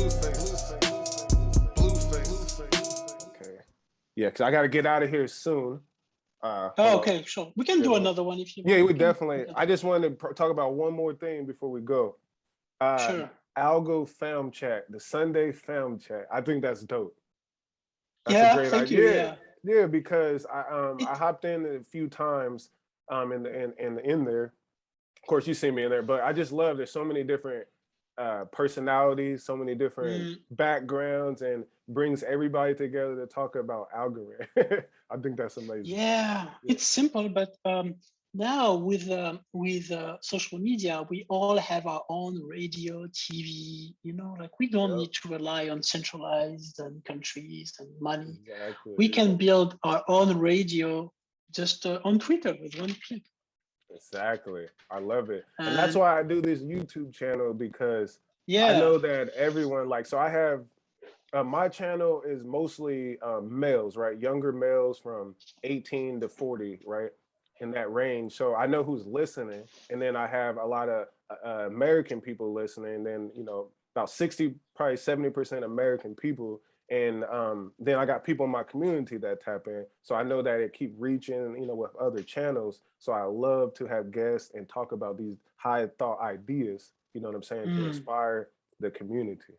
Okay. Yeah, because I got to get out of here soon. Oh, okay, sure. We can do another one if you want. Yeah, we definitely. I just wanted to talk about one more thing before we go. Sure. ALGO Film Chat, the Sunday Film Chat. I think that's dope. That's yeah, a great thank idea. you. Yeah. Yeah, because I hopped in a few times in there. Of course, you see me in there, but I just love there's so many different personalities, so many different backgrounds, and brings everybody together to talk about Algorand. I think that's amazing. Yeah, it's simple, but now with social media, we all have our own radio, TV. You know, like we don't need to rely on centralized countries and money. Exactly. We can build our own radio just on Twitter with one click. Exactly. I love it. And that's why I do this YouTube channel, because yeah, I know that everyone, like, so I have, my channel is mostly males, right? Younger males from 18 to 40, right? In that range. So I know who's listening. And then I have a lot of American people listening. And then, you know, about 60, probably 70% American people. And then I got people in my community that tap in. So I know that it keep reaching, you know, with other channels. So I love to have guests and talk about these high thought ideas, you know what I'm saying, to inspire the community.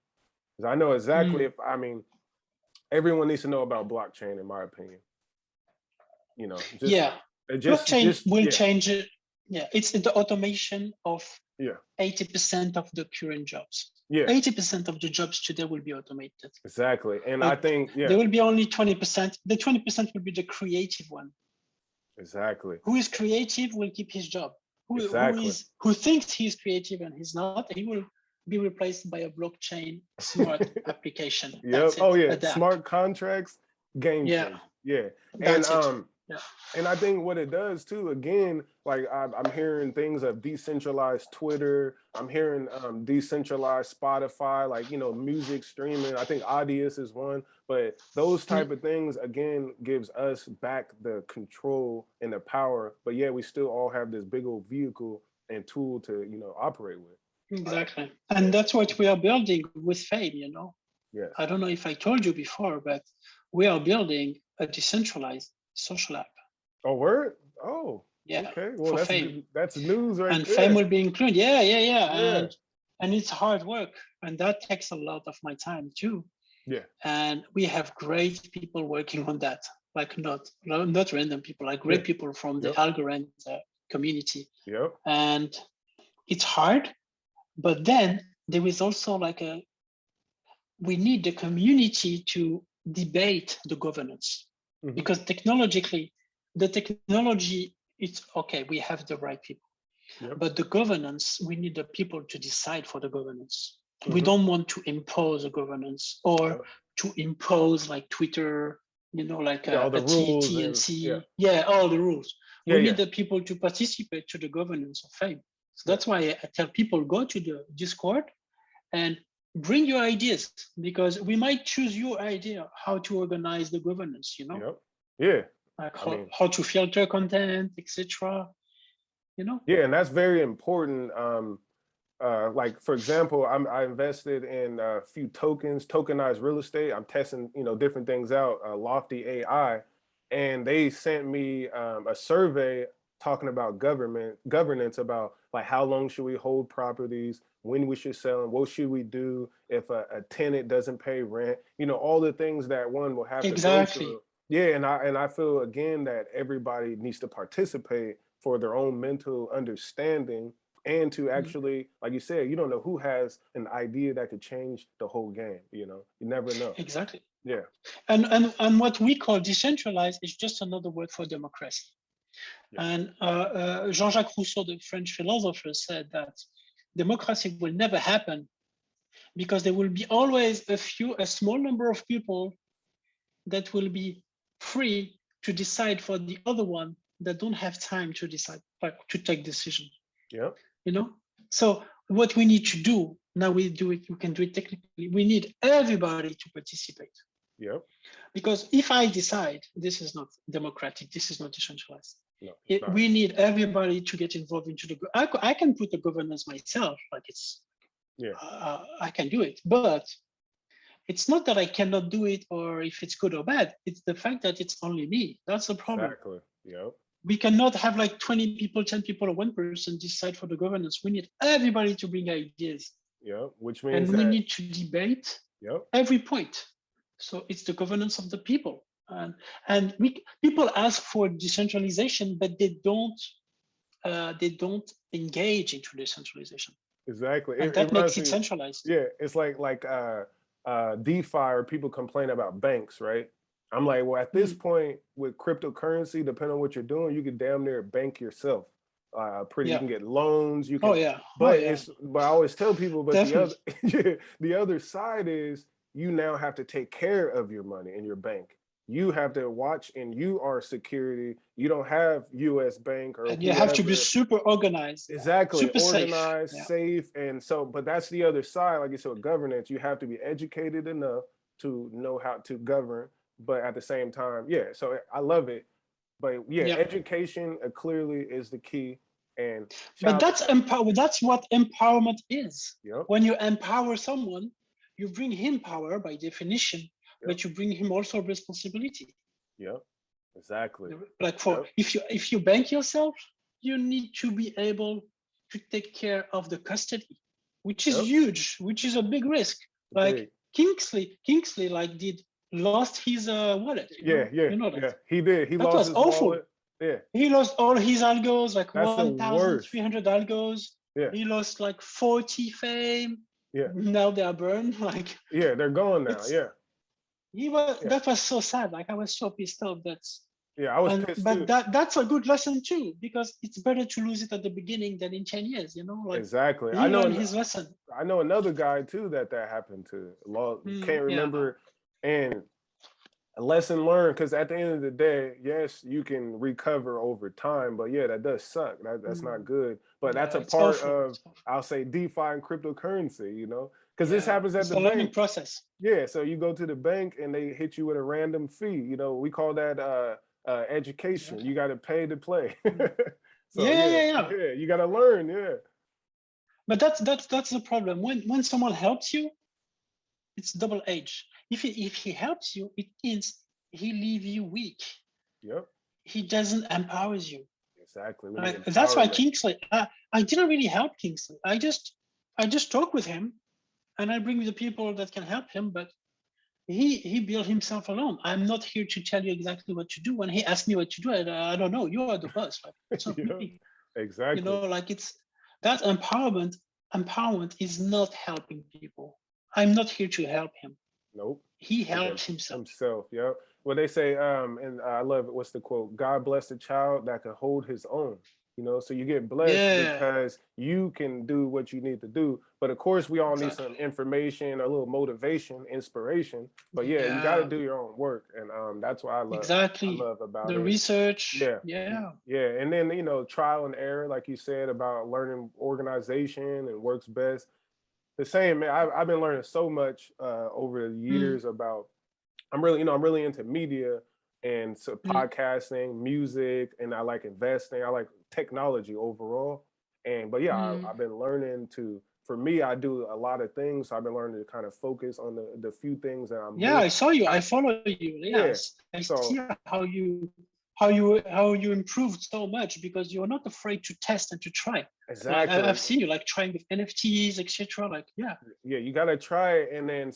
Because I know exactly I mean, everyone needs to know about blockchain, in my opinion. You know, blockchain will change it. Yeah, it's the automation of 80% of the current jobs. 80% of the jobs today will be automated. Exactly. And but I think there will be only 20%. The 20% will be the creative one. Exactly. Who is creative will keep his job. Who thinks he's creative and he's not, he will be replaced by a blockchain smart application. Oh yeah, smart contracts, game change. Yeah. And and I think what it does too, again, like I'm hearing things of decentralized Twitter, I'm hearing decentralized Spotify, like, you know, music streaming. I think Audius is one, but those type of things, again, gives us back the control and the power, but yeah, we still all have this big old vehicle and tool to, you know, operate with. Exactly. And that's what we are building with Fame, you know. Yes. I don't know if I told you before, but we are building a decentralized social app. Oh, word? Oh, yeah. Okay. Well, that's Fame. That's news right and there. Fame will be included. Yeah. And it's hard work, and that takes a lot of my time too. Yeah. And we have great people working on that, like not random people, like great people from the Algorand community. Yep. And it's hard, but then there is also like we need the community to debate the governance, because technologically, the technology, it's okay, we have the right people, but the governance, we need the people to decide for the governance. We don't want to impose a governance or to impose like Twitter, you know, like all the rules TNC, all the rules. We need the people to participate to the governance of Fame. So that's why I tell people, go to the Discord and bring your ideas, because we might choose your idea how to organize the governance, you know? Like how to filter content, etc. You know? Yeah, and that's very important. Like, for example, I invested in a few tokens, tokenized real estate. I'm testing, you know, different things out, Lofty AI, and they sent me a survey talking about governance, about like how long should we hold properties, when we should sell them, what should we do if a tenant doesn't pay rent, you know, all the things that one will have to go through. Yeah, and I feel again that everybody needs to participate for their own mental understanding, and to actually, like you said, you don't know who has an idea that could change the whole game. You know, you never know. Exactly. Yeah. And what we call decentralized is just another word for democracy. And Jean-Jacques Rousseau, the French philosopher, said that democracy will never happen because there will be always a small number of people that will be free to decide for the other one that don't have time to decide, like to take decisions. Yeah. You know? So what we need to do, now we can do it technically, we need everybody to participate. Yep. Because if I decide this is not democratic, this is not decentralized, no, we need everybody to get involved into the, I can put the governance myself, like it's, I can do it, but it's not that I cannot do it or if it's good or bad. It's the fact that it's only me. That's the problem. Exactly. Yep. We cannot have like 20 people, 10 people, or one person decide for the governance. We need everybody to bring ideas. Yep. Which means and we that, need to debate yep. every point. So it's the governance of the people. And people ask for decentralization, but they don't engage into decentralization. Exactly. And that makes it centralized. Yeah, it's like DeFi, or people complain about banks, right? I'm like, well, at this point with cryptocurrency, depending on what you're doing, you can damn near bank yourself. You can get loans. You can. Oh yeah. But but I always tell people, but Definitely. the other side is you now have to take care of your money in your bank. You have to watch, and you are security. You don't have U.S. Bank or. And you have to be super organized. Exactly, super organized, safe, and so. But that's the other side. Like you said, governance. You have to be educated enough to know how to govern, but at the same time, yeah. So I love it, but yeah, education clearly is the key. And but that's That's what empowerment is. Yep. When you empower someone, you bring him power by definition. But you bring him also responsibility. Yep, exactly. Like if you bank yourself, you need to be able to take care of the custody, which is huge, which is a big risk. Like Kingsley like lost his wallet. You know that? Yeah. He did. He that lost was his awful. wallet. Yeah. He lost all his algos, like 1,300 algos. Yeah. He lost like 40 fame. Yeah. Now they are burned. Like they're gone now. Yeah. That was so sad. Like I was so pissed off. I was pissed but too. That's a good lesson too, because it's better to lose it at the beginning than in 10 years, Like exactly. I know his lesson. I know another guy too that happened to. Can't remember. And a lesson learned, because at the end of the day, yes, you can recover over time, but that does suck. That's not good. But that's a part of, I'll say, DeFi and cryptocurrency, because this happens at the learning bank. process. Yeah, so you go to the bank and they hit you with a random fee. We call that education. You got to pay to play. So you got to learn. Yeah. But that's the problem. When someone helps you, it's double-edged. If he helps you, it means he leaves you weak. Yep. He doesn't empower you. Exactly. That's why Kingsley. I didn't really help Kingsley. I just talk with him, and I bring the people that can help him. But he built himself alone. I'm not here to tell you exactly what to do. When he asked me what to do, I don't know. You are the boss. Like, it's not me. Exactly. Like it's that empowerment. Empowerment is not helping people. I'm not here to help him. Nope. He helps himself. Yeah. Well, they say, and I love it. What's the quote? God bless the child that can hold his own. So you get blessed because you can do what you need to do. But of course, we all need some information, a little motivation, inspiration. But you got to do your own work, and that's what I love. I love about the research. Yeah. And then trial and error, like you said, about learning organization and works best. The same, man. I've been learning so much over the years about. I'm really into media and podcasting, music, and I like investing. I like technology overall. But I've been learning to. For me, I do a lot of things. So I've been learning to kind of focus on the few things that I'm. Yeah, I saw you. I follow you. Yes, I see how you improved so much, because you're not afraid to test and to try. Exactly. I've seen you like trying with NFTs, etc. Like you got to try it, and then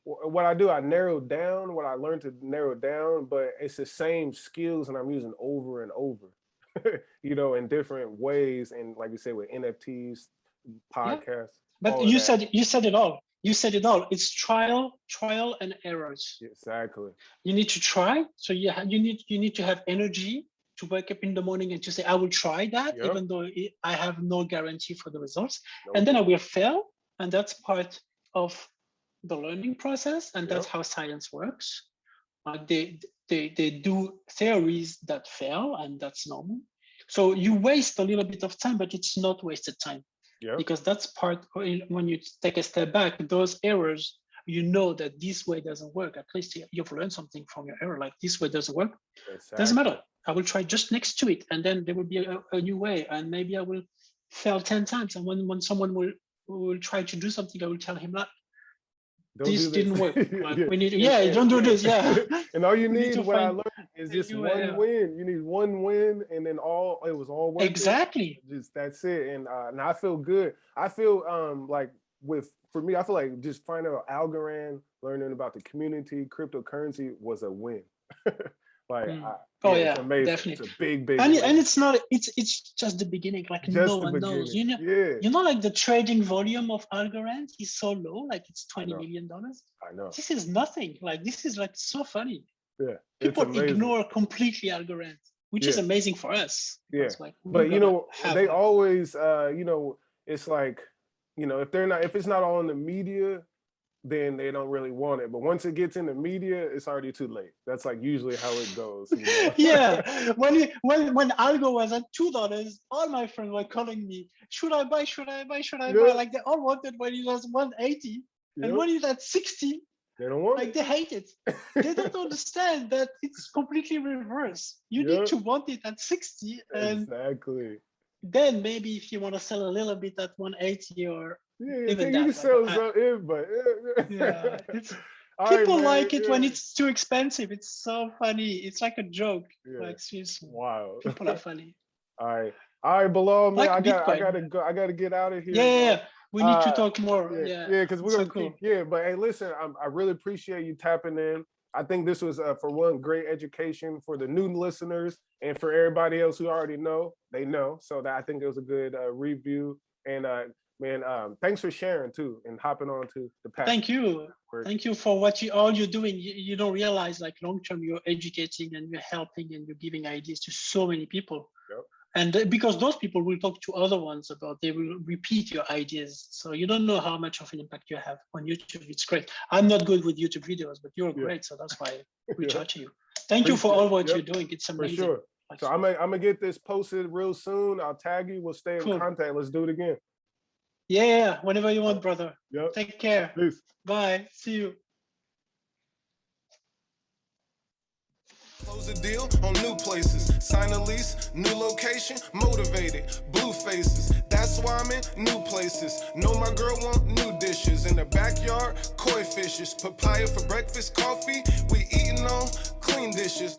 what I do, I narrow down what I learned to narrow down, but it's the same skills, and I'm using over and over, in different ways, and like you said, with NFTs, podcasts. But you said it all. You said it all. It's trial and errors. Exactly. You need to try. So you need to have energy to wake up in the morning and to say, I will try that, even though I have no guarantee for the results. Nope. And then I will fail. And that's part of the learning process. And that's how science works. They do theories that fail, and that's normal. So you waste a little bit of time, but it's not wasted time. Because that's part, when you take a step back, those errors, that this way doesn't work. At least you've learned something from your error, like this way doesn't work. Exactly. Doesn't matter. I will try just next to it, and then there will be a new way, and maybe I will fail 10 times. And when someone will try to do something, I will tell him that Don't this do this. didn't work. Like, Yeah. we need, yeah, don't do this. Yeah. And all you We need need, to what I find learned, is a just new one win. You need one win, and then it was all worth it. Exactly. Just that's it. And I feel good. I feel like for me, I feel like just finding out Algorand, learning about the community, cryptocurrency was a win. Like, Oh it's yeah, amazing. definitely. It's a big And win. it's not, it's just the beginning. Like Just no the one knows. beginning. You know, like the trading volume of Algorand is so low, like it's $20 million. I know. This is nothing. Like this is like so funny. Yeah. People It's amazing. ignore completely Algorand, which is amazing for us. Yeah. Like, But you know, they always you know, it's like, you know, if it's not all in the media, then they don't really want it. But once it gets in the media, it's already too late. That's like usually how it goes. You know? Yeah. When Algo was at $2, all my friends were calling me, should I buy? Should I buy? Should I buy? Like they all wanted when it was 180. And when it's at 60, they don't want it. They hate it. They don't understand that it's completely reverse. You need to want it at 60. And exactly. Then maybe if you want to sell a little bit at 180 or even you that, can sell some but yeah, people like it when it's too expensive. It's so funny. It's like a joke. Like seriously. Wow. People are funny. All right, Bilal, man. Like I gotta go. I gotta get out of here. Yeah. We need to talk more. Yeah, because we're gonna keep. Yeah, but hey, listen, I really appreciate you tapping in. I think this was for one great education for the new listeners and for everybody else who already know. They know, so that I think it was a good review. And man, thanks for sharing too and hopping on to the path. Thank you. Thank you for all you're doing. You don't realize, like long term, you're educating and you're helping and you're giving ideas to so many people. Yep. And because those people will talk to other ones they will repeat your ideas. So you don't know how much of an impact you have on YouTube. It's great. I'm not good with YouTube videos, but you're great. So that's why I reach out to you. Thank you for all what you're doing. It's amazing. For sure. So I'm gonna get this posted real soon. I'll tag you. We'll stay in contact. Let's do it again. Yeah, whenever you want, brother. Yep. Take care. Peace. Bye. See you. Close a deal on new places, sign a lease, new location, motivated, blue faces. That's why I'm in new places. Know my girl want new dishes in the backyard, koi fishes, papaya for breakfast, coffee. We eating on clean dishes.